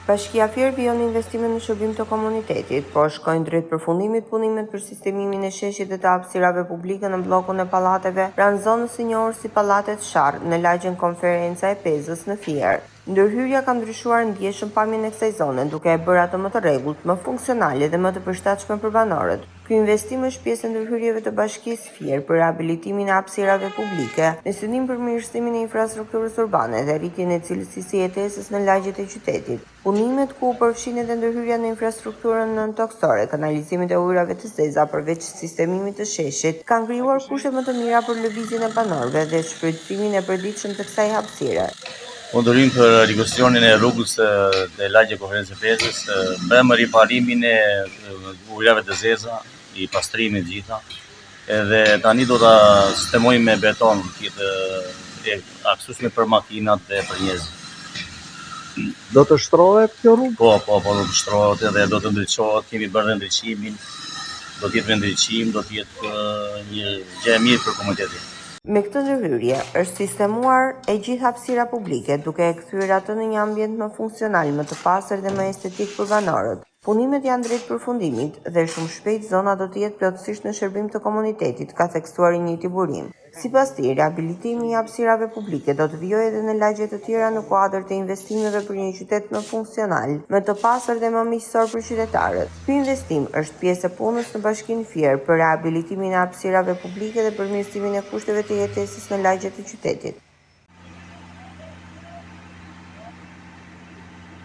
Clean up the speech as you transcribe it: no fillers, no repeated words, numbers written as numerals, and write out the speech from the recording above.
Bashkia Fier vijon investime në shërbim të komunitetit, po shkojnë drejt përfundimit punimet për sistemimin e sheshit dhe të hapësirave publike në bllokun e pallateve pranë zonës së njohur si Pallatet Sharr në lagjen Konferenca e Pezës në Fier. Ndërhyrja ka ndryshuar ndjeshëm pamjen e kësaj zone, duke e bërë atë më të rregullt, më funksionale dhe më të përshtatshme për banorët. Ky investim është pjesë e ndërhyrjeve të Bashkisë Fier për rihabilitimin e hapësirave publike, me synim për mirësimin e infrastrukturës urbane dhe rritjen e cilësisë së jetesës në lagjet e qytetit. Punimet ku përfshin edhe ndërhyrja në infrastrukturën nëntoksore, kanalizimin e ujrave të zeza përveç sistemimit të sheshit, kanë krijuar kushte më të mira për lëvizjen e banorëve dhe shfrytëzimin e përditshëm të kësaj hapësire. Monitorim për rikustionin e rrugës dhe lagje Konferencë Pezës, bëmë riparimin e ujrave të zeza, i pastrimit gjitha, edhe tani do ta sistemojmë me beton, të aksueshme për makinat dhe për njerëzit. Do të shtrohet kjo rrugë? Po, do të shtrohet edhe do të ndriçohet, kemi bërë ndriçimin, do të jetë vendriçim, do të jetë një gjë e mirë për komunitetin. Me këtë ndërhyrje është sistemuar e gjithë hapësira publike, duke e kthyer atë në një ambient më funksional, më të pastër dhe më estetik për banorët. Punimet janë drejt përfundimit dhe shumë shpejt zona do të jetë plotësisht në shërbim të komunitetit, ka theksuar i njëjti burim. Sipas tij, rihabilitimi i hapësirave publike do të vijojë edhe në lagje të tjera në kuadër të investimeve për një qytet më funksional, më të pastër dhe më miqësor për qytetarët. Ky investim është pjesë e punës në Bashkinë Fier për rihabilitimin e hapësirave publike dhe përmirësimin e kushteve të jetesës në lagjet e qytetit.